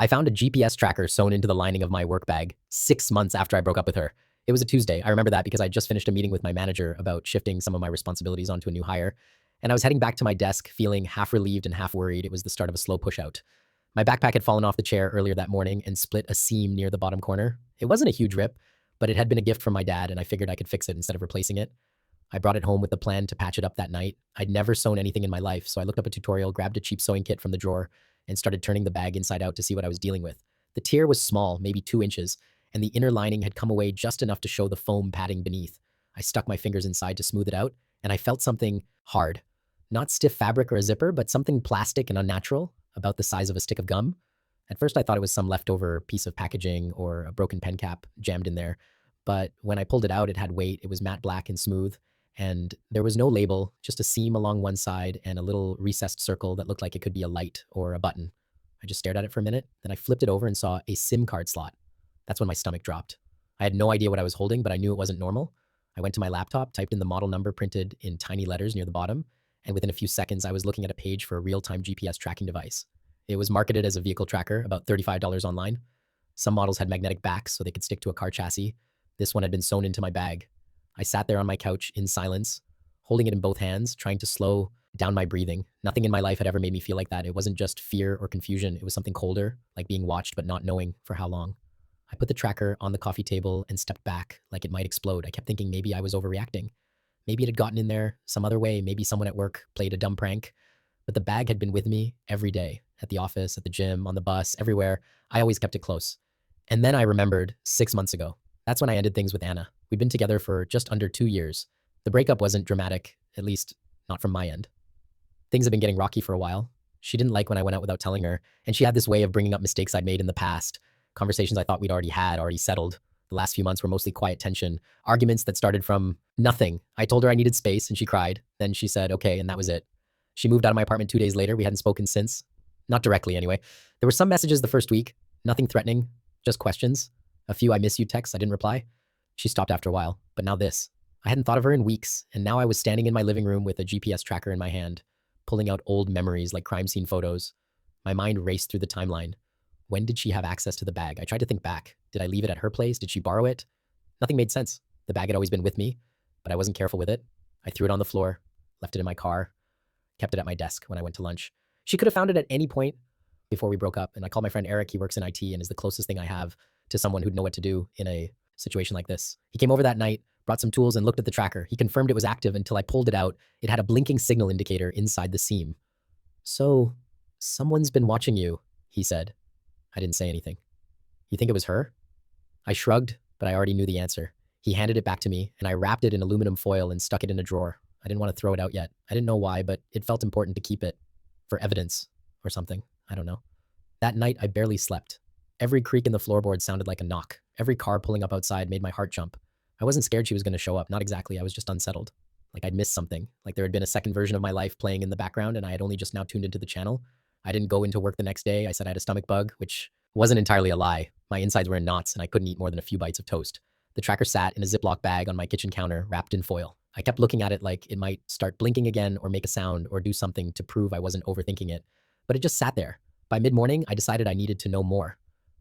I found a GPS tracker sewn into the lining of my work bag 6 months after I broke up with her. It was a Tuesday. I remember that because I just finished a meeting with my manager about shifting some of my responsibilities onto a new hire. And I was heading back to my desk feeling half relieved and half worried it was the start of a slow push out. My backpack had fallen off the chair earlier that morning and split a seam near the bottom corner. It wasn't a huge rip, but it had been a gift from my dad, and I figured I could fix it instead of replacing it. I brought it home with the plan to patch it up that night. I'd never sewn anything in my life, so I looked up a tutorial, grabbed a cheap sewing kit from the drawer, and started turning the bag inside out to see what I was dealing with. The tear was small, maybe 2 inches, and the inner lining had come away just enough to show the foam padding beneath. I stuck my fingers inside to smooth it out, and I felt something hard. Not stiff fabric or a zipper, but something plastic and unnatural, about the size of a stick of gum. At first, I thought it was some leftover piece of packaging or a broken pen cap jammed in there. But when I pulled it out, it had weight. It was matte black and smooth. And there was no label, just a seam along one side and a little recessed circle that looked like it could be a light or a button. I just stared at it for a minute, then I flipped it over and saw a SIM card slot. That's when my stomach dropped. I had no idea what I was holding, but I knew it wasn't normal. I went to my laptop, typed in the model number printed in tiny letters near the bottom, and within a few seconds, I was looking at a page for a real-time GPS tracking device. It was marketed as a vehicle tracker, about $35 online. Some models had magnetic backs so they could stick to a car chassis. This one had been sewn into my bag. I sat there on my couch in silence, holding it in both hands, trying to slow down my breathing. Nothing in my life had ever made me feel like that. It wasn't just fear or confusion. It was something colder, like being watched but not knowing for how long. I put the tracker on the coffee table and stepped back like it might explode. I kept thinking maybe I was overreacting. Maybe it had gotten in there some other way. Maybe someone at work played a dumb prank. But the bag had been with me every day, at the office, at the gym, on the bus, everywhere. I always kept it close. And then I remembered 6 months ago. That's when I ended things with Anna. We'd been together for just under 2 years. The breakup wasn't dramatic, at least not from my end. Things had been getting rocky for a while. She didn't like when I went out without telling her, and she had this way of bringing up mistakes I'd made in the past, conversations I thought we'd already settled. The last few months were mostly quiet tension, arguments that started from nothing. I told her I needed space, and she cried. Then she said, okay, and that was it. She moved out of my apartment 2 days later. We hadn't spoken since. Not directly, anyway. There were some messages the first week, nothing threatening, just questions. A few I miss you texts I didn't reply. She stopped after a while, but now this. I hadn't thought of her in weeks, and now I was standing in my living room with a GPS tracker in my hand, pulling out old memories like crime scene photos. My mind raced through the timeline. When did she have access to the bag? I tried to think back. Did I leave it at her place? Did she borrow it? Nothing made sense. The bag had always been with me, but I wasn't careful with it. I threw it on the floor, left it in my car, kept it at my desk when I went to lunch. She could have found it at any point before we broke up, and I called my friend Eric. He works in IT and is the closest thing I have to someone who'd know what to do in a situation like this. He came over that night, brought some tools, and looked at the tracker. He confirmed it was active until I pulled it out. It had a blinking signal indicator inside the seam. So, someone's been watching you, he said. I didn't say anything. You think it was her? I shrugged, but I already knew the answer. He handed it back to me, and I wrapped it in aluminum foil and stuck it in a drawer. I didn't want to throw it out yet. I didn't know why, but it felt important to keep it. For evidence, or something. I don't know. That night, I barely slept. Every creak in the floorboard sounded like a knock. Every car pulling up outside made my heart jump. I wasn't scared she was going to show up, not exactly. I was just unsettled. Like I'd missed something. Like there had been a second version of my life playing in the background, and I had only just now tuned into the channel. I didn't go into work the next day. I said I had a stomach bug, which wasn't entirely a lie. My insides were in knots, and I couldn't eat more than a few bites of toast. The tracker sat in a Ziploc bag on my kitchen counter, wrapped in foil. I kept looking at it like it might start blinking again or make a sound or do something to prove I wasn't overthinking it. But it just sat there. By mid-morning, I decided I needed to know more.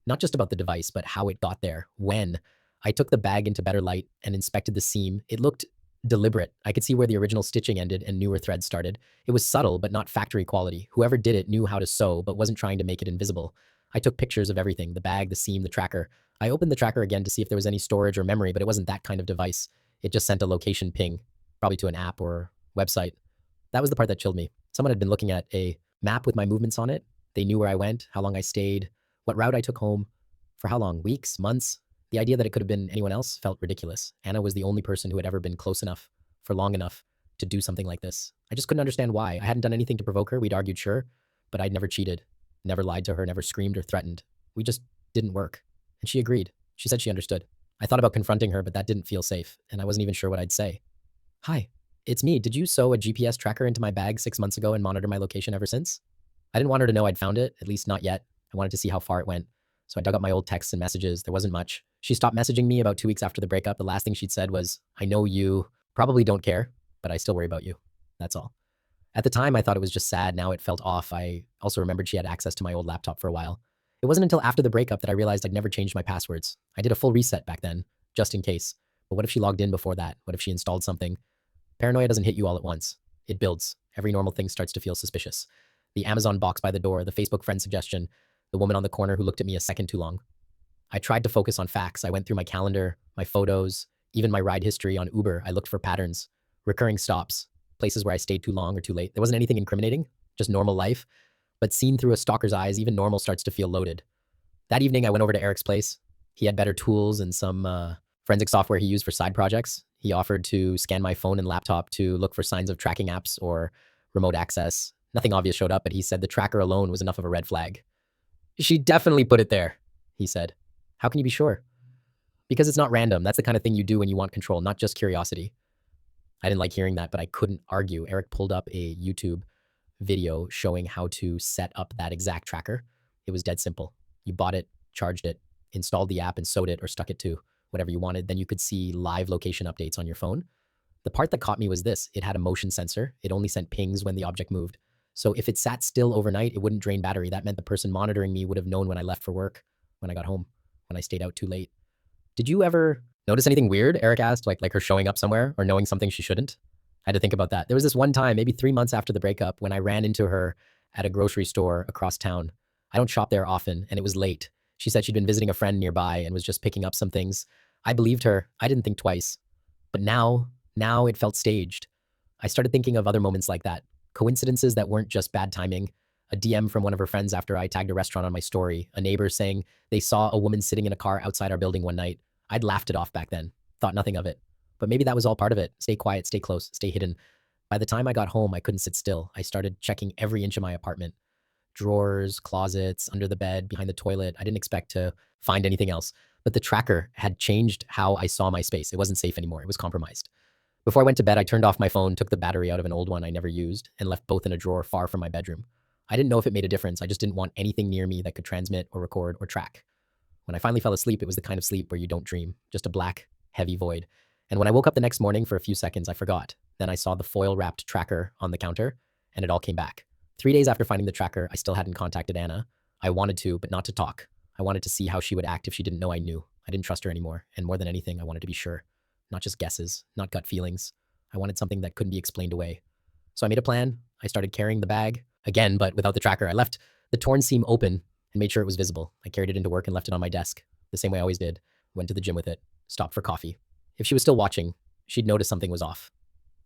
Not just about the device, but how it got there, when. I took the bag into better light and inspected the seam. It looked deliberate. I could see where the original stitching ended and newer threads started. It was subtle, but not factory quality. Whoever did it knew how to sew, but wasn't trying to make it invisible. I took pictures of everything, the bag, the seam, the tracker. I opened the tracker again to see if there was any storage or memory, but it wasn't that kind of device. It just sent a location ping, probably to an app or website. That was the part that chilled me. Someone had been looking at a map with my movements on it. They knew where I went, how long I stayed, what route I took home, for how long, weeks, months. The idea that it could have been anyone else felt ridiculous. Anna was the only person who had ever been close enough for long enough to do something like this. I just couldn't understand why. I hadn't done anything to provoke her. We'd argued, sure, but I'd never cheated, never lied to her, never screamed or threatened. We just didn't work. And she agreed. She said she understood. I thought about confronting her, but that didn't feel safe, and I wasn't even sure what I'd say. Hi, it's me. Did you sew a GPS tracker into my bag 6 months ago and monitor my location ever since? I didn't want her to know I'd found it, at least not yet. I wanted to see how far it went. So I dug up my old texts and messages. There wasn't much. She stopped messaging me about 2 weeks after the breakup. The last thing she'd said was, I know you probably don't care, but I still worry about you. That's all. At the time, I thought it was just sad. Now it felt off. I also remembered she had access to my old laptop for a while. It wasn't until after the breakup that I realized I'd never changed my passwords. I did a full reset back then, just in case. But what if she logged in before that? What if she installed something? Paranoia doesn't hit you all at once. It builds. Every normal thing starts to feel suspicious. The Amazon box by the door, the Facebook friend suggestion, the woman on the corner who looked at me a second too long. I tried to focus on facts. I went through my calendar, my photos, even my ride history on Uber. I looked for patterns, recurring stops, places where I stayed too long or too late. There wasn't anything incriminating, just normal life. But seen through a stalker's eyes, even normal starts to feel loaded. That evening, I went over to Eric's place. He had better tools and some forensic software he used for side projects. He offered to scan my phone and laptop to look for signs of tracking apps or remote access. Nothing obvious showed up, but he said the tracker alone was enough of a red flag. She definitely put it there, he said. How can you be sure? Because it's not random. That's the kind of thing you do when you want control, not just curiosity. I didn't like hearing that, but I couldn't argue. Eric pulled up a YouTube video showing how to set up that exact tracker. It was dead simple. You bought it, charged it, installed the app and sewed it or stuck it to whatever you wanted. Then you could see live location updates on your phone. The part that caught me was this. It had a motion sensor. It only sent pings when the object moved. So if it sat still overnight, it wouldn't drain battery. That meant the person monitoring me would have known when I left for work, when I got home, when I stayed out too late. Did you ever notice anything weird? Eric asked, like her showing up somewhere or knowing something she shouldn't. I had to think about that. There was this one time, maybe 3 months after the breakup, when I ran into her at a grocery store across town. I don't shop there often, and it was late. She said she'd been visiting a friend nearby and was just picking up some things. I believed her. I didn't think twice. But now it felt staged. I started thinking of other moments like that. Coincidences that weren't just bad timing. A DM from one of her friends after I tagged a restaurant on my story. A neighbor saying they saw a woman sitting in a car outside our building one night. I'd laughed it off back then. Thought nothing of it. But maybe that was all part of it. Stay quiet, stay close, stay hidden. By the time I got home, I couldn't sit still. I started checking every inch of my apartment. Drawers, closets, under the bed, behind the toilet. I didn't expect to find anything else. But the tracker had changed how I saw my space. It wasn't safe anymore. It was compromised. Before I went to bed, I turned off my phone, took the battery out of an old one I never used, and left both in a drawer far from my bedroom. I didn't know if it made a difference. I just didn't want anything near me that could transmit or record or track. When I finally fell asleep, it was the kind of sleep where you don't dream, just a black, heavy void. And when I woke up the next morning for a few seconds, I forgot. Then I saw the foil-wrapped tracker on the counter, and it all came back. 3 days after finding the tracker, I still hadn't contacted Anna. I wanted to, but not to talk. I wanted to see how she would act if she didn't know I knew. I didn't trust her anymore, and more than anything, I wanted to be sure. Not just guesses, not gut feelings. I wanted something that couldn't be explained away. So I made a plan. I started carrying the bag, again, but without the tracker. I left the torn seam open and made sure it was visible. I carried it into work and left it on my desk, the same way I always did. Went to the gym with it, stopped for coffee. If she was still watching, she'd notice something was off.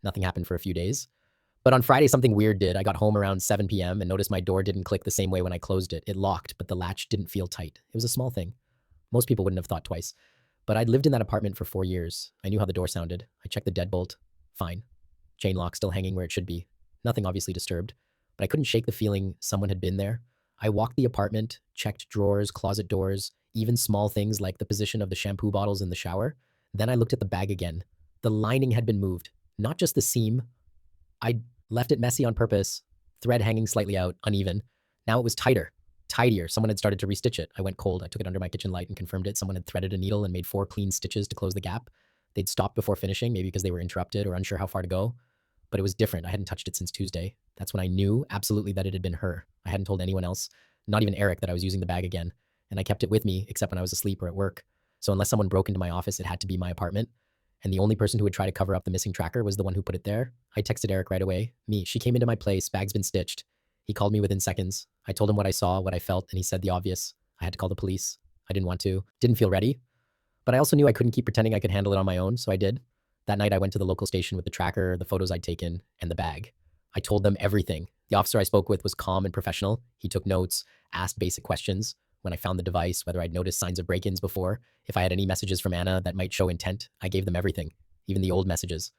Nothing happened for a few days. But on Friday, something weird did. I got home around 7 p.m. and noticed my door didn't click the same way when I closed it. It locked, but the latch didn't feel tight. It was a small thing. Most people wouldn't have thought twice. But I'd lived in that apartment for 4 years. I knew how the door sounded. I checked the deadbolt. Fine. Chain lock still hanging where it should be. Nothing obviously disturbed. But I couldn't shake the feeling someone had been there. I walked the apartment, checked drawers, closet doors, even small things like the position of the shampoo bottles in the shower. Then I looked at the bag again. The lining had been moved. Not just the seam. I'd left it messy on purpose. Thread hanging slightly out, uneven. Now it was tidier. Someone had started to restitch it. I went cold. I took it under my kitchen light and confirmed it. Someone had threaded a needle and made 4 clean stitches to close the gap. They'd stopped before finishing, maybe because they were interrupted or unsure how far to go. But it was different. I hadn't touched it since Tuesday. That's when I knew absolutely that it had been her. I hadn't told anyone else, not even Eric, that I was using the bag again. And I kept it with me, except when I was asleep or at work. So unless someone broke into my office, it had to be my apartment. And the only person who would try to cover up the missing tracker was the one who put it there. I texted Eric right away. Me, she came into my place, bag's been stitched. He called me within seconds. I told him what I saw, what I felt, and he said the obvious. I had to call the police. I didn't want to, didn't feel ready. But I also knew I couldn't keep pretending I could handle it on my own, so I did. That night I went to the local station with the tracker, the photos I'd taken, and the bag. I told them everything. The officer I spoke with was calm and professional. He took notes, asked basic questions. When I found the device, whether I'd noticed signs of break-ins before, if I had any messages from Anna that might show intent, I gave them everything, even the old messages.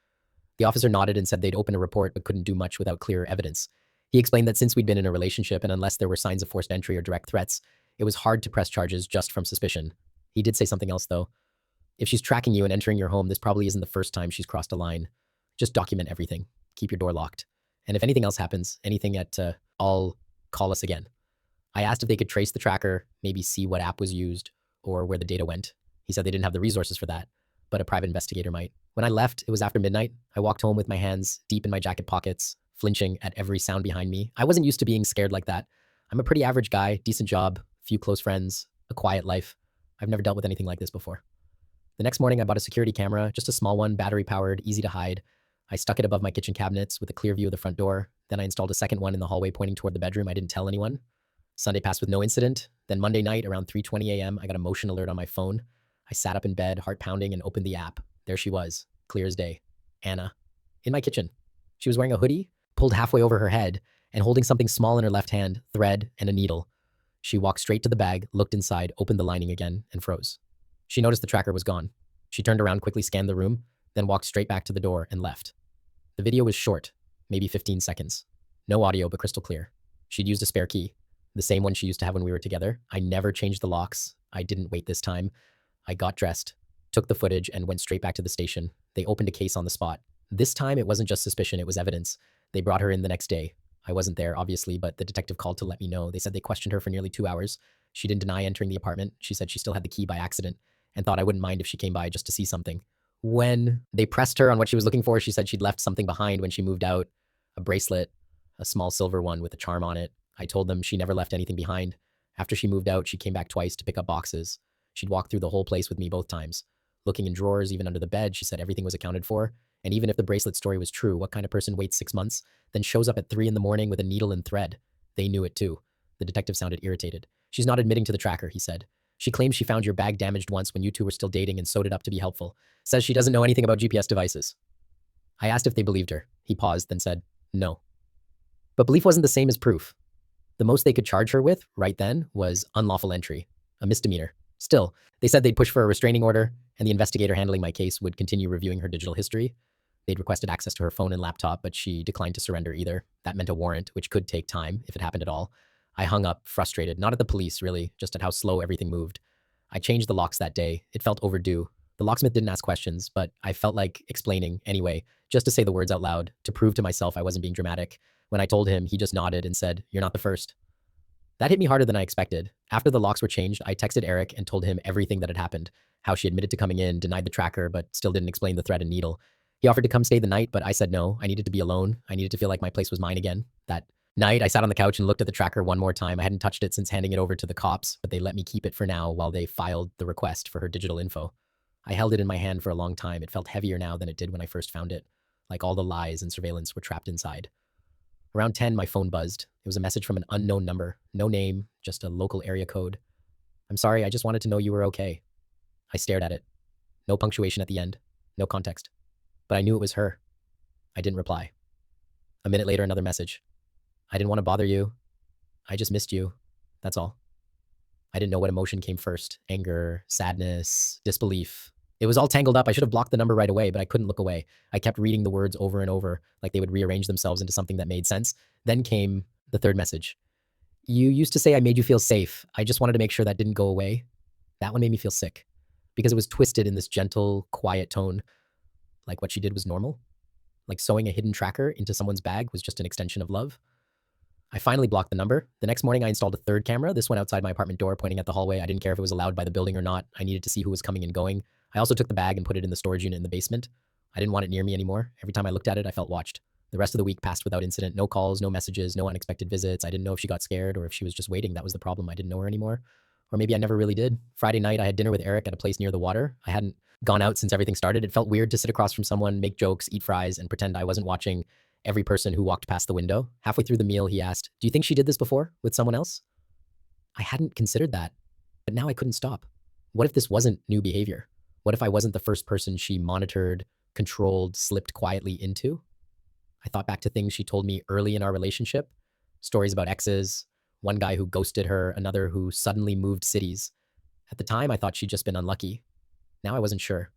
The officer nodded and said they'd open a report but couldn't do much without clear evidence. He explained that since we'd been in a relationship and unless there were signs of forced entry or direct threats, it was hard to press charges just from suspicion. He did say something else, though. If she's tracking you and entering your home, this probably isn't the first time she's crossed a line. Just document everything. Keep your door locked. And if anything else happens, anything at all, call us again. I asked if they could trace the tracker, maybe see what app was used or where the data went. He said they didn't have the resources for that, but a private investigator might. When I left, it was after midnight. I walked home with my hands deep in my jacket pockets, flinching at every sound behind me. I wasn't used to being scared like that. I'm a pretty average guy, decent job, few close friends, a quiet life. I've never dealt with anything like this before. The next morning, I bought a security camera, just a small one, battery powered, easy to hide. I stuck it above my kitchen cabinets with a clear view of the front door. Then I installed a second one in the hallway pointing toward the bedroom. I didn't tell anyone. Sunday passed with no incident. Then Monday night, around 3:20 a.m., I got a motion alert on my phone. I sat up in bed, heart pounding, and opened the app. There she was, clear as day. Anna. In my kitchen. She was wearing a hoodie, pulled halfway over her head, and holding something small in her left hand, thread and a needle. She walked straight to the bag, looked inside, opened the lining again, and froze. She noticed the tracker was gone. She turned around, quickly scanned the room, then walked straight back to the door and left. The video was short, maybe 15 seconds. No audio, but crystal clear. She'd used a spare key, the same one she used to have when we were together. I never changed the locks. I didn't wait this time. I got dressed, took the footage, and went straight back to the station. They opened a case on the spot. This time, it wasn't just suspicion, it was evidence. They brought her in the next day. I wasn't there, obviously, but the detective called to let me know. They said they questioned her for nearly 2 hours. She didn't deny entering the apartment. She said she still had the key by accident and thought I wouldn't mind if she came by just to see something. When they pressed her on what she was looking for, she said she'd left something behind when she moved out, a bracelet, a small silver one with a charm on it. I told them she never left anything behind. After she moved out, she came back twice to pick up boxes. She'd walked through the whole place with me both times. Looking in drawers, even under the bed, she said everything was accounted for. And even if the bracelet story was true, what kind of person waits 6 months, then shows up at 3 in the morning with a needle and thread? They knew it too. The detective sounded irritated. She's not admitting to the tracker, he said. She claims she found your bag damaged once when you two were still dating and sewed it up to be helpful. Says she doesn't know anything about GPS devices. I asked if they believed her. He paused, then said, no. But belief wasn't the same as proof. The most they could charge her with, right then, was unlawful entry, a misdemeanor. Still, they said they'd push for a restraining order, and the investigator handling my case would continue reviewing her digital history. They'd requested access to her phone and laptop, but she declined to surrender either. That meant a warrant, which could take time, if it happened at all. I hung up, frustrated, not at the police, really, just at how slow everything moved. I changed the locks that day. It felt overdue. The locksmith didn't ask questions, but I felt like explaining anyway, just to say the words out loud, to prove to myself I wasn't being dramatic. When I told him, he just nodded and said, "You're not the first." That hit me harder than I expected. After the locks were changed, I texted Eric and told him everything that had happened, how she admitted to coming in, denied the tracker, but still didn't explain the thread and needle. He offered to come stay the night, but I said no. I needed to be alone. I needed to feel like my place was mine again. That night, I sat on the couch and looked at the tracker one more time. I hadn't touched it since handing it over to the cops, but they let me keep it for now while they filed the request for her digital info. I held it in my hand for a long time. It felt heavier now than it did when I first found it, like all the lies and surveillance were trapped inside. Around 10, my phone buzzed. It was a message from an unknown number. No name, just a local area code. "I'm sorry, I just wanted to know you were okay." I stared at it. No punctuation at the end. No context. But I knew it was her. I didn't reply. A minute later, another message. "I didn't want to bother you. I just missed you. That's all." I didn't know what emotion came first. Anger, sadness, disbelief. It was all tangled up. I should have blocked the number right away, but I couldn't look away. I kept reading the words over and over, like they would rearrange themselves into something that made sense. Then came the third message. "You used to say I made you feel safe. I just wanted to make sure that didn't go away." That one made me feel sick because it was twisted in this gentle, quiet tone, like what she did was normal. Like sewing a hidden tracker into someone's bag was just an extension of love. I finally blocked the number. The next morning, I installed a third camera, this one outside my apartment door, pointing at the hallway. I didn't care if it was allowed by the building or not. I needed to see who was coming and going. I also took the bag and put it in the storage unit in the basement. I didn't want it near me anymore. Every time I looked at it, I felt watched. The rest of the week passed without incident. No calls, no messages, no unexpected visits. I didn't know if she got scared or if she was just waiting. That was the problem. I didn't know her anymore. Or maybe I never really did. Friday night, I had dinner with Eric at a place near the water. I hadn't gone out since everything started. It felt weird to sit across from someone, make jokes, eat fries, and pretend I wasn't watching every person who walked past the window. Halfway through the meal, he asked, "Do you think she did this before with someone else?" I hadn't considered that, but now I couldn't stop. What if this wasn't new behavior? What if I wasn't the first person she monitored, controlled, slipped quietly into? I thought back to things she told me early in our relationship, stories about exes, one guy who ghosted her, another who suddenly moved cities. At the time, I thought she'd just been unlucky. Now I wasn't sure.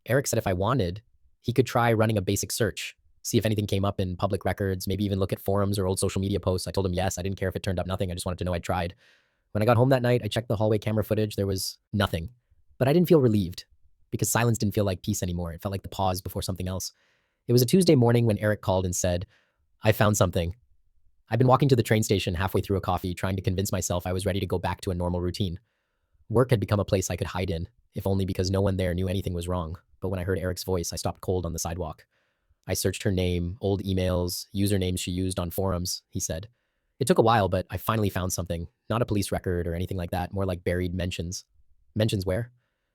Eric said if I wanted, he could try running a basic search, see if anything came up in public records, maybe even look at forums or old social media posts. I told him yes. I didn't care if it turned up nothing. I just wanted to know I'd tried. When I got home that night, I checked the hallway camera footage. There was nothing. But I didn't feel relieved because silence didn't feel like peace anymore. It felt like the pause before something else. It was a Tuesday morning when Eric called and said, "I found something." I'd been walking to the train station halfway through a coffee, trying to convince myself I was ready to go back to a normal routine. Work had become a place I could hide in, if only because no one there knew anything was wrong. But when I heard Eric's voice, I stopped cold on the sidewalk. I searched her name, old emails, usernames she used on forums, he said. It took a while, but I finally found something. Not a police record or anything like that, more like buried mentions. Mentions where?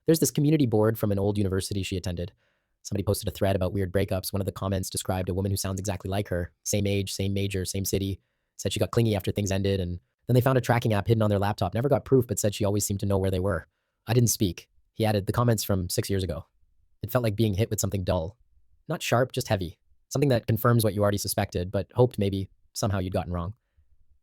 There's this community board from an old university she attended. Somebody posted a thread about weird breakups. One of the comments described a woman who sounds exactly like her, same age, same major, same city. Said she got clingy after things ended, and then they found a tracking app hidden on their laptop. Never got proof, but said she always seemed to know where they were. I didn't speak. He added, the comments from 6 years ago. It felt like being hit with something dull. Not sharp, just heavy. Something that confirms what you already suspected, but hoped maybe somehow you'd gotten wrong.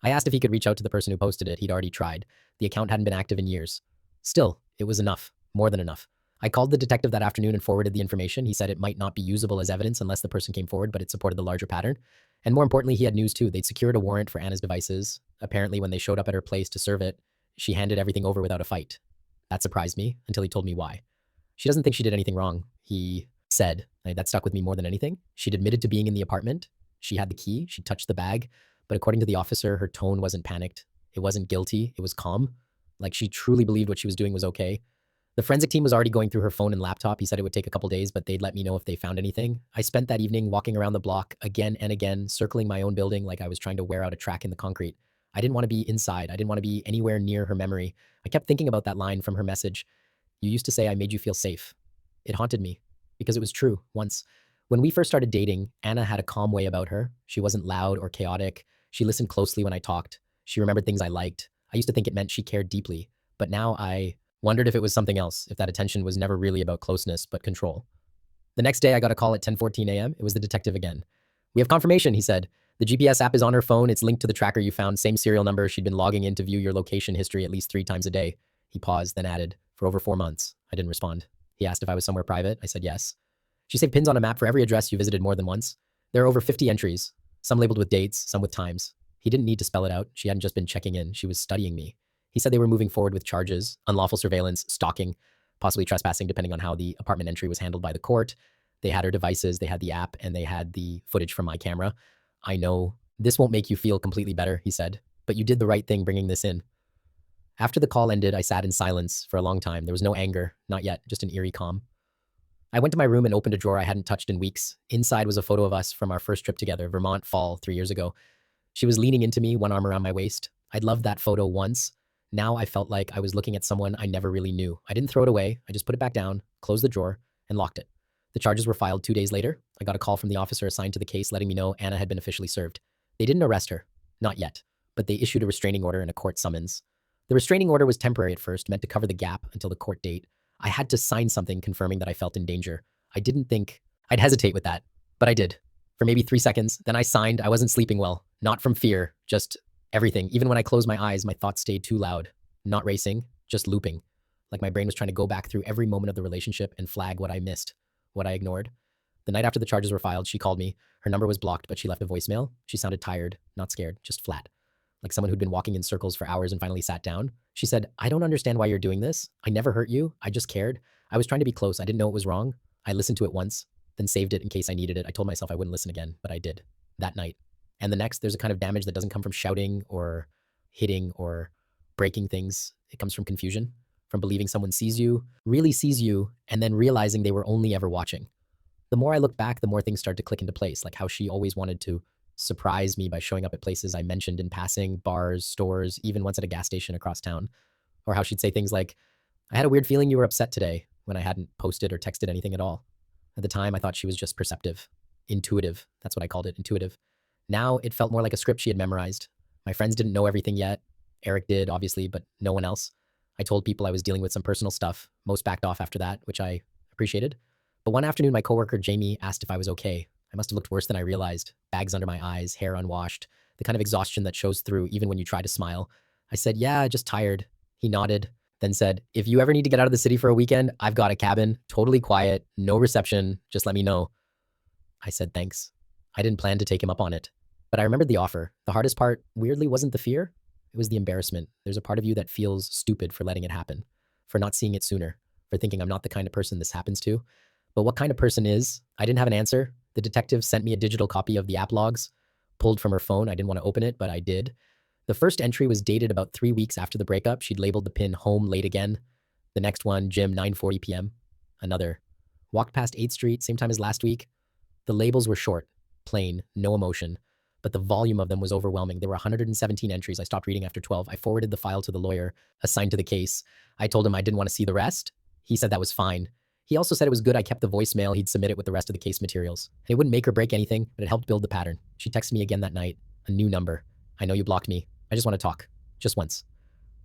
I asked if he could reach out to the person who posted it. He'd already tried. The account hadn't been active in years. Still, it was enough. More than enough. I called the detective that afternoon and forwarded the information. He said it might not be usable as evidence unless the person came forward, but it supported the larger pattern. And more importantly, he had news too. They'd secured a warrant for Anna's devices. Apparently, when they showed up at her place to serve it, she handed everything over without a fight. That surprised me until he told me why. She doesn't think she did anything wrong. He said, that stuck with me more than anything. She'd admitted to being in the apartment. She had the key. She touched the bag. But according to the officer, her tone wasn't panicked. It wasn't guilty. It was calm. Like she truly believed what she was doing was okay. The forensic team was already going through her phone and laptop. He said it would take a couple days, but they'd let me know if they found anything. I spent that evening walking around the block again and again, circling my own building like I was trying to wear out a track in the concrete. I didn't want to be inside. I didn't want to be anywhere near her memory. I kept thinking about that line from her message. You used to say I made you feel safe. It haunted me because it was true once. When we first started dating, Anna had a calm way about her. She wasn't loud or chaotic. She listened closely when I talked. She remembered things I liked. I used to think it meant she cared deeply, but now I wondered if it was something else, if that attention was never really about closeness, but control. The next day, I got a call at 10:14 a.m. It was the detective again. We have confirmation, he said. The GPS app is on her phone. It's linked to the tracker you found, same serial number. She'd been logging in to view your location history at least 3 times a day. He paused, then added, for over 4 months. I didn't respond. He asked if I was somewhere private. I said yes. She saved pins on a map for every address you visited more than once. There are over 50 entries, some labeled with dates, some with times. He didn't need to spell it out. She hadn't just been checking in. She was studying me. He said they were moving forward with charges, unlawful surveillance, stalking, possibly trespassing, depending on how the apartment entry was handled by the court. They had her devices, they had the app, and they had the footage from my camera. I know this won't make you feel completely better, he said, but you did the right thing bringing this in. After the call ended, I sat in silence for a long time. There was no anger, not yet, just an eerie calm. I went to my room and opened a drawer I hadn't touched in weeks. Inside was a photo of us from our first trip together, Vermont fall 3 years ago. She was leaning into me, one arm around my waist. I'd loved that photo once. Now I felt like I was looking at someone I never really knew. I didn't throw it away. I just put it back down, closed the drawer, and locked it. The charges were filed 2 days later. I got a call from the officer assigned to the case letting me know Anna had been officially served. They didn't arrest her. Not yet. But they issued a restraining order and a court summons. The restraining order was temporary at first, meant to cover the gap until the court date. I had to sign something confirming that I felt in danger. I didn't think I'd hesitate with that, but I did. For maybe 3 seconds, then I signed. I wasn't sleeping well. Not from fear, just everything. Even when I closed my eyes, my thoughts stayed too loud. Not racing, just looping. Like my brain was trying to go back through every moment of the relationship and flag what I missed, what I ignored. The night after the charges were filed, she called me. Her number was blocked, but she left a voicemail. She sounded tired, not scared, just flat. Like someone who'd been walking in circles for hours and finally sat down. She said, I don't understand why you're doing this. I never hurt you. I just cared. I was trying to be close. I didn't know it was wrong. I listened to it once, then saved it in case I needed it. I told myself I wouldn't listen again, but I did that night. And the next, there's a kind of damage that doesn't come from shouting or hitting or breaking things. It comes from confusion, from believing someone sees you, really sees you, and then realizing they were only ever watching. The more I look back, the more things start to click into place, like how she always wanted to surprise me by showing up at places I mentioned in passing, bars, stores, even once at a gas station across town. Or how she'd say things like, I had a weird feeling you were upset today, when I hadn't posted or texted anything at all. At the time, I thought she was just perceptive. Intuitive. That's what I called it, intuitive. Now it felt more like a script she had memorized. My friends didn't know everything yet. Eric did, obviously, but no one else. I told people I was dealing with some personal stuff. Most backed off after that, which I appreciated. But one afternoon, my coworker, Jamie, asked if I was okay. I must have looked worse than I realized. Bags under my eyes, hair unwashed, the kind of exhaustion that shows through even when you try to smile. I said, yeah, just tired. He nodded, then said, if you ever need to get out of the city for a weekend, I've got a cabin, totally quiet, no reception, just let me know. I said, thanks. I didn't plan to take him up on it, but I remembered the offer. The hardest part, weirdly, wasn't the fear. It was the embarrassment. There's a part of you that feels stupid for letting it happen, for not seeing it sooner, for thinking I'm not the kind of person this happens to. But what kind of person is? I didn't have an answer. The detective sent me a digital copy of the app logs, pulled from her phone. I didn't want to open it, but I did. The first entry was dated about 3 weeks after the breakup. She'd labeled the pin home late again. The next one, gym, 9:40 p.m. Another. Walked past 8th Street, same time as last week. The labels were short, plain, no emotion. but the volume of them was overwhelming. There were 117 entries. I stopped reading after 12. I forwarded the file to the lawyer assigned to the case. I told him I didn't want to see the rest. He said that was fine. He also said it was good I kept the voicemail he'd submitted with the rest of the case materials. It wouldn't make or break anything, but it helped build the pattern. She texted me again that night. A new number. I know you blocked me. I just want to talk. Just once.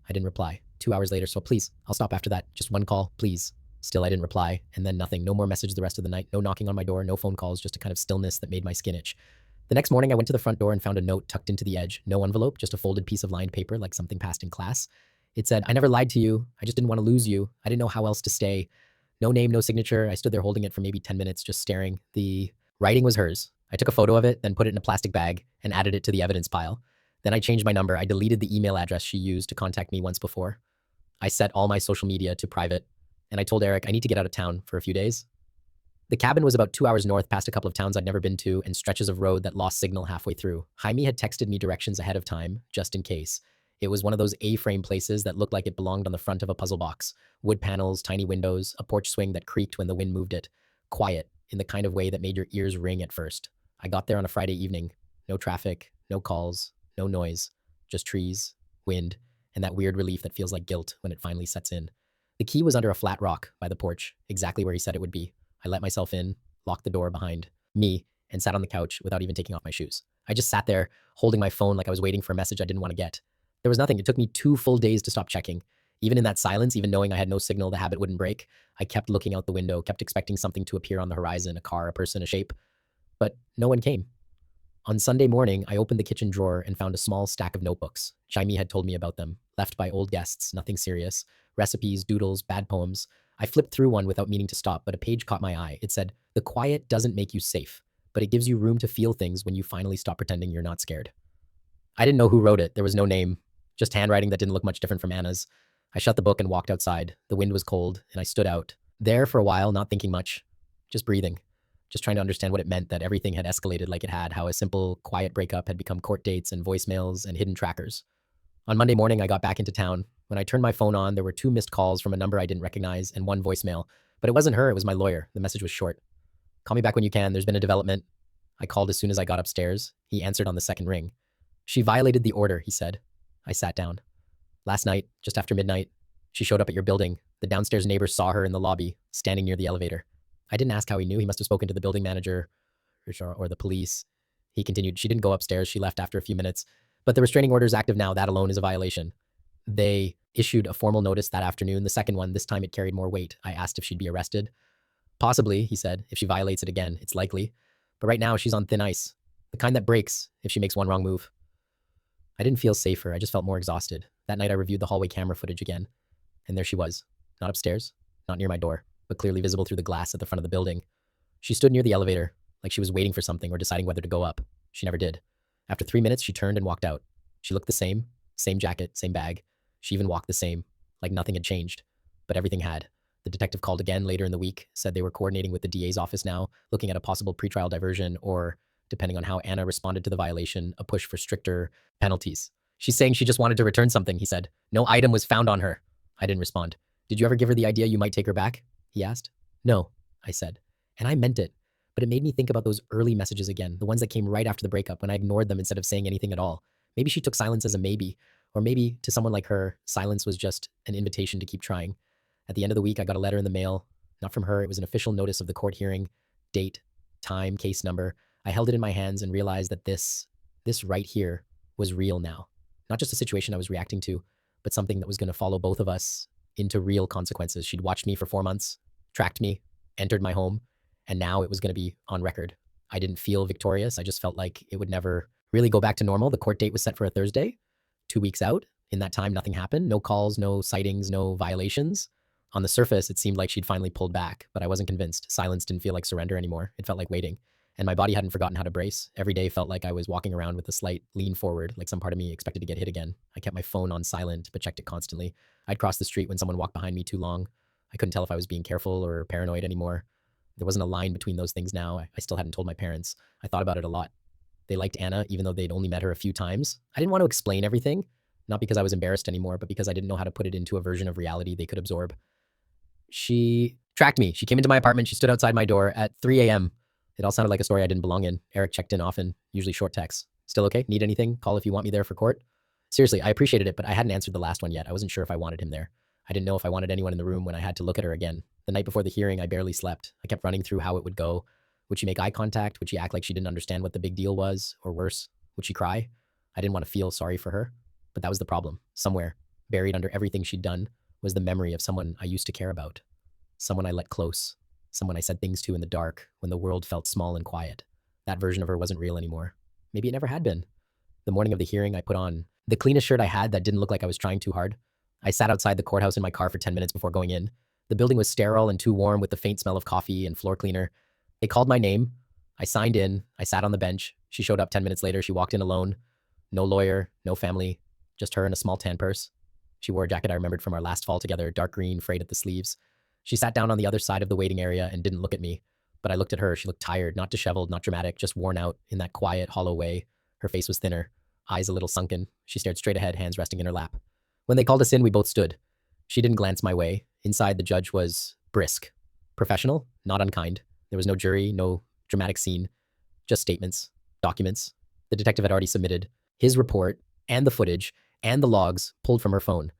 I didn't reply. 2 hours later, so please, I'll stop after that. Just one call, please. Still, I didn't reply. And then nothing. No more message the rest of the night. No knocking on my door. No phone calls. Just a kind of stillness that made my skin itch. The next morning, I went to the front door and found a note tucked into the edge. No envelope, just a folded piece of lined paper like something passed in class. It said, I never lied to you. I just didn't want to lose you. I didn't know how else to stay. No name, no signature. I stood there holding it for maybe 10 minutes, just staring. The writing was hers. I took a photo of it, then put it in a plastic bag and added it to the evidence pile. Then I changed my number. I deleted the email address she used to contact me once before. I set all my social media to private, and I told Eric I need to get out of town for a few days. The cabin was about 2 hours north, past a couple of towns I'd never been to and stretches of road that lost signal halfway through. Jaime had texted me directions ahead of time, just in case. It was one of those A-frame places that looked like it belonged on the front of a puzzle box. Wood panels, tiny windows, a porch swing that creaked when the wind moved it. Quiet, in the kind of way that made your ears ring at first. I got there on a Friday evening. No traffic, no calls, no noise. Just trees, wind, and that weird relief that feels like guilt when it finally sets in. The key was under a flat rock by the porch, exactly where he said it would be. I let myself in, locked the door behind me, and sat on the couch without even taking off my shoes. I just sat there, holding my phone like I was waiting for a message I didn't want to get. There was nothing. It took me 2 full days to stop checking. Even in that silence, even knowing I had no signal the habit wouldn't break, I kept looking out the window, kept expecting something to appear on the horizon, a car, a person, a shape. But no one came. On Sunday morning, I opened the kitchen drawer and found a small stack of notebooks. Jaime had told me about them, left by old guests, nothing serious. Recipes, doodles, bad poems. I flipped through one without meaning to stop, but a page caught my eye. It said, "The quiet doesn't make you safe, but it gives you room to feel things when you finally stop pretending you're not scared." I didn't know who wrote it. There was no name, just handwriting that didn't look much different from Anna's. I shut the book and walked outside. The wind was cold, and I stood out. There for a while, not thinking much, just breathing. Just trying to understand what it meant that everything had escalated like it had, how a simple, quiet breakup had become court dates and voicemails and hidden trackers. On Monday morning, I got back into town. When I turned my phone on, there were 2 missed calls from a number I didn't recognize and 1 voicemail. But it wasn't her, it was my lawyer. The message was short. "Call me back when you can. There's been a development." I called as soon as I got upstairs. He answered on the second ring. "She violated the order," he said. I sat down. "Last night, just after midnight, she showed up at your building. The downstairs neighbors saw her in the lobby, standing near the elevator." I didn't ask how he knew. He must have spoken to the building manager or the police. He continued, "She didn't go upstairs. She left after a few minutes. But the restraining order is active now. That alone is a violation." They issued a formal notice that afternoon. The second one, this time it carried more weight. I asked if she'd be arrested. "Possibly," he said. "If she violates it again, it's likely. But right now, she's on thin ice. The kind that breaks if she makes one wrong move." I didn't feel safer. I just felt more exhausted. That night, I reviewed the hallway camera footage again. And there she was. Not upstairs, not near my door, but clearly visible through the glass at the front of the building. She stood near the elevator, like she was waiting for something or deciding whether to go up. She never did. After 3 minutes, she turned and walked out. She looked the same jacket, same bag. She even walked the same, like nothing had changed. But everything had. The detective called again later in the week, said they were coordinating with the DA's office now, looking at a possible pretrial diversion or, depending on how Anna responded to the violation, a push for stricter penalties. "She's saying she just wanted to return something," he said. "No item was found on her." I didn't respond. "Did you ever give her the idea you might take her back?" he asked. "No," I said. And I meant it. But it made me think about those early messages again, the ones that came right after the breakup when I ignored them instead of saying anything at all. Maybe she took silence as a maybe, or maybe to someone like her, silence was just an invitation to keep trying. At the end of the week, I got a letter in the mail. Not from her, it was an official notice of the court hearing, date, time, case number. I held it in my hands and realized that this right here was real now. Not just a situation I was reacting to, but something that was going to follow both of us into real consequences. She'd watched me for 4 months, tracked me, entered my home, and now it was going to be on record. I didn't feel victorious. I just felt like it would never really go back to normal. The court date was set for a Thursday, 2 weeks out. In that time, nothing happened. No calls, no sightings, no violations. On the surface, it seemed like she'd finally pulled back, but I wasn't convinced. Silence didn't feel like surrender anymore. It felt like waiting. And my body hadn't forgotten how to brace. Every day felt like I was walking around with a slight lean forward, like some part of me expected to get hit again. I kept my phone on silent, but checked it constantly. I'd cross the street when someone walked behind me too long. I couldn't tell if I was being careful or paranoid anymore. There wasn't a line between those things now. I still hadn't told my parents. I thought about it a lot. They liked Anna, even though they'd only met her a few times. I didn't want to explain everything, not because I was embarrassed anymore, but because I didn't know how to put it into a version of reality they could absorb. She tracked me. She came into my apartment. She stood outside my door at 3 a.m. It all sounded like a story I didn't belong in. Eric checked in often, usually short texts. Still okay? Need anything? Call if you want me there for court. Seriously, I appreciated it, but I hadn't answered the last one yet. I wasn't sure if I wanted him there. I didn't know if I wanted anyone in the room when I had to look at her again. The night before the hearing, I barely slept. I kept running through how it would go. Would she make eye contact? Would she act like she didn't understand what the big deal was? Or worse, would she cry? I didn't want to feel sorry for her, but that was the problem. Somewhere, buried under everything she'd done, was the memory of someone I used to care about. Someone I let close. Someone I said things to in the dark when the world felt small and quiet. That version of her wasn't real anymore. Maybe it never had been. The morning of the hearing, I put on the cleanest shirt I had that didn't look like I was trying too hard. I sat outside the courthouse in my car for 10 minutes before going in. The building was sterile and too warm with the faint smell of coffee and floor cleaner. They called my name. I signed in. I sat on the bench. She showed up 10 minutes later. She walked in alone. No lawyer, no family, just her and a small tan purse. She wore a jacket I remembered from our last fall together, dark green, frayed at the sleeves. She sat down on the other side of the waiting area and didn't look at me. But I looked at her. She looked tired, not disheveled, not dramatic, just worn out in that quiet, hollow way. Her face was thinner, eyes a little sunken. She stared straight ahead, hands resting in her lap. When they called us in, we both stood. She didn't glance my way. Inside, the judge was brisk. Professional, not unkind. There was no jury, no dramatic scene, just statements, documents. The detective had already submitted his report and the footage and the logs pulled from her phone.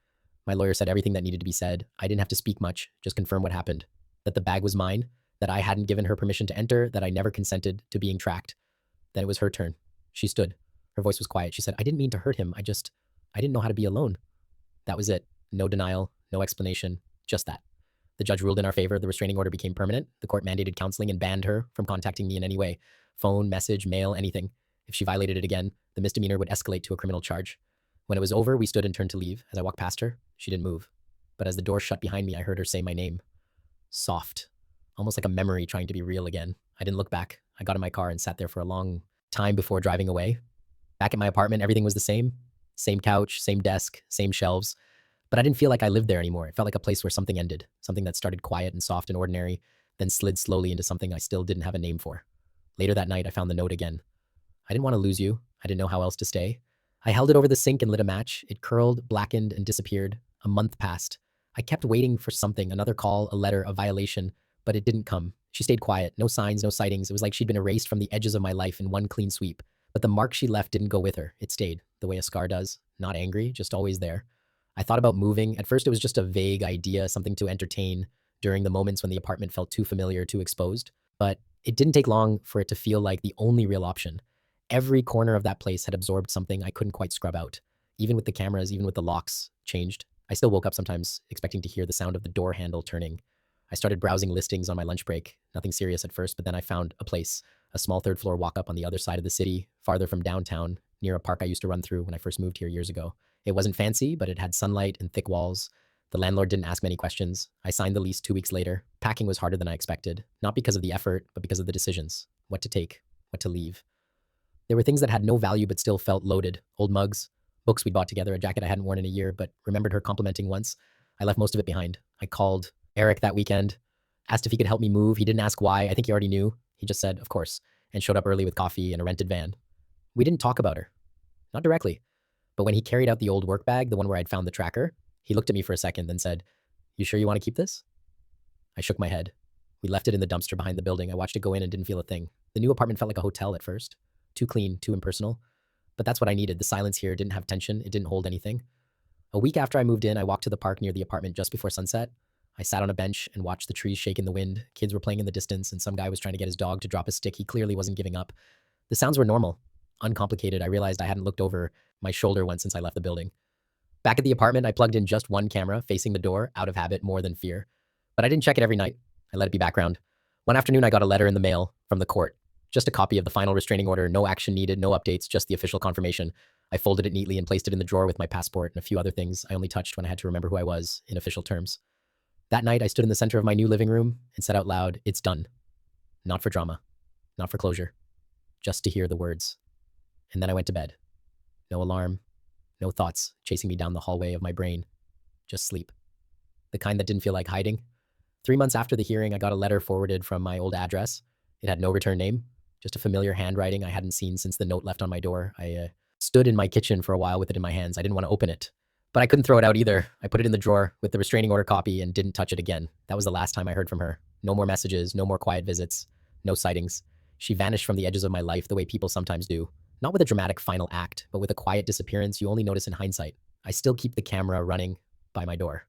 My lawyer said everything that needed to be said. I didn't have to speak much, just confirm what happened. That the bag was mine, that I hadn't given her permission to enter, that I never consented to being tracked. Then it was her turn. She stood. Her voice was quiet. She said, I didn't mean to hurt him. I didn't know how to be alone. That was it. No denial, no explanation, just that. The judge ruled in our favor. The restraining order became permanent. The court mandated counseling and banned her from contacting me in any way. Phone, message, mail, anything. If she violated it again, the misdemeanor would escalate to a criminal charge. When it was over, we stood and turned to leave. As I walked past her, she didn't move. But as the door shut behind me, I heard her say my name. Soft. Almost like a memory trying to be real again. I didn't look back. I got in my car and sat there for a long time before driving away. Back at my apartment, everything was the same. Same couch, same desk, same shelves. But I didn't feel like I lived there anymore. It felt like a place where something ended. Something that started quiet and soft and ordinary, then slid slowly into something I still didn't have a name for. Later that night, I found the note again. I didn't want to lose you. I didn't know how else to stay. I held it over the sink and lit a match. It curled, blackened, and disappeared. A month passed. I kept waiting for something, another call, a letter, a violation, but it didn't come. She stayed quiet. No signs, no sightings. It was like she'd been erased from the edges of my life in one clean sweep. But the mark she left didn't go with her. It stayed, the way a scar does. Not angry, just always there. I thought about moving. At first, it was just a vague idea, something to entertain during the moments when the apartment felt too familiar, too exposed. But it didn't take long for it to feel like the only real option. Every corner of that place had absorbed something I couldn't quite scrub out. Even with the cameras, even with the locks changed. I still woke up sometimes expecting to hear the sound of the door handle turning. I started browsing listings on my lunch break. Nothing serious at first, but then I found a place, a small third floor walk up on the other side of the city, farther from downtown, near a park I used to run through when I first moved here years ago. It wasn't fancy, but it had sunlight and thick walls. The landlord didn't ask many questions. I signed the lease 2 weeks later. Packing was harder than I expected, not because of the effort, but because of the decisions. What to take, what to leave. There were things that had no value but still felt loaded. Old mugs, books we'd bought together, a jacket I hadn't worn in a year but remembered her complimenting once. I left most of it behind. I called Eric that weekend, asked if he could help me move. He didn't ask why. I think he already knew. He just said, of course, and showed up early with coffee and a rented van. We didn't talk about her. Not directly. But when he carried out the old work bag, the one where I'd found the tracker, he looked at me for a second, then said, you sure you want to keep this? I shook my head. We left it in the dumpster behind the building. I watched it go in and didn't feel a thing. The new apartment felt like a hotel at first. Too clean, too impersonal. But that's what I needed. The silence here didn't have tension. It didn't hold anything. A week after I moved in, I walked to the park near the apartment just before sunset. I sat on a bench and watched the trees shake in the wind. Kids were playing in the distance, and some guy was trying to get his dog to drop a stick. He clearly wasn't giving up. The sounds were normal, uncomplicated. I realized I hadn't looked over my shoulder once since I left the building. Back at the apartment, I plugged in just one camera, facing the door, out of habit more than fear. But I didn't check it every night. I let it be background. One afternoon, I got a letter in the mail from the court. Just a copy of the final restraining order, no action needed, no updates, just the official confirmation. I folded it neatly and placed it in the drawer with my passport and a few other things I only touched when I had to remember who I was in official terms. That night, I stood in the center of my new living room and said out loud, it's done. Not for drama, not for closure, just to hear the words. And then I went to bed. No alarm, no thoughts chasing me down the hallway of my brain, just sleep. The kind that didn't feel like hiding. 3 months after the hearing, I got a letter forwarded from my old address. It had no return name, just a familiar handwriting I hadn't seen since the note left on my door. I stood in my kitchen for a while with it in my hands. I didn't want to open it, but I couldn't throw it out either. I put it in the drawer with the restraining order copy and didn't touch it again. That was the last time I heard from her. No more messages, no more quiet visits, no sightings. She vanished from the edges of my life the way people sometimes do. Not with a dramatic final act, but with a quiet disappearance you only notice in hindsight. I still keep the camera running by my door.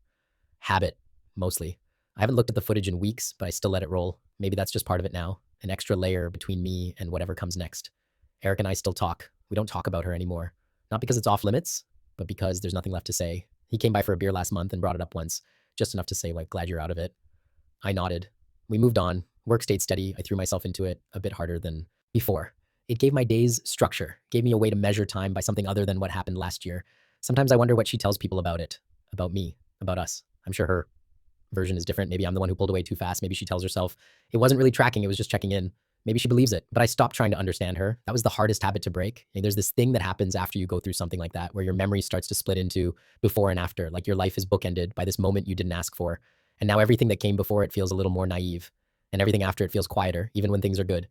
Habit, mostly. I haven't looked at the footage in weeks, but I still let it roll. Maybe that's just part of it now, an extra layer between me and whatever comes next. Eric and I still talk. We don't talk about her anymore. Not because it's off limits, but because there's nothing left to say. He came by for a beer last month and brought it up once, just enough to say, like, glad you're out of it. I nodded. We moved on. Work stayed steady. I threw myself into it a bit harder than before. It gave my days structure, gave me a way to measure time by something other than what happened last year. Sometimes I wonder what she tells people about it, about me, about us. I'm sure her version is different. Maybe I'm the one who pulled away too fast. Maybe she tells herself it wasn't really tracking, it was just checking in. Maybe she believes it, but I stopped trying to understand her. That was the hardest habit to break. And there's this thing that happens after you go through something like that, where your memory starts to split into before and after, like your life is bookended by this moment you didn't ask for. And now everything that came before it feels a little more naive, and everything after it feels quieter, even when things are good.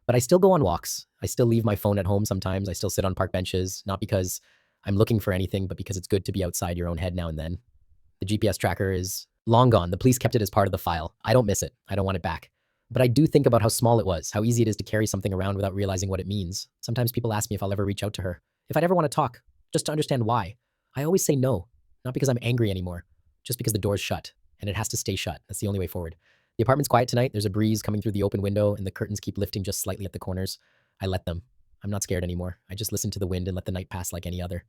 But I still go on walks. I still leave my phone at home sometimes. I still sit on park benches, not because I'm looking for anything, but because it's good to be outside your own head now and then. The GPS tracker is long gone. The police kept it as part of the file. I don't miss it. I don't want it back. But I do think about how small it was, how easy it is to carry something around without realizing what it means. Sometimes people ask me if I'll ever reach out to her, if I'd ever want to talk, just to understand why. I always say no, not because I'm angry anymore, just because the door's shut, and it has to stay shut. That's the only way forward. The apartment's quiet tonight. There's a breeze coming through the open window, and the curtains keep lifting just slightly at the corners. I let them. I'm not scared anymore. I just listen to the wind and let the night pass like any other.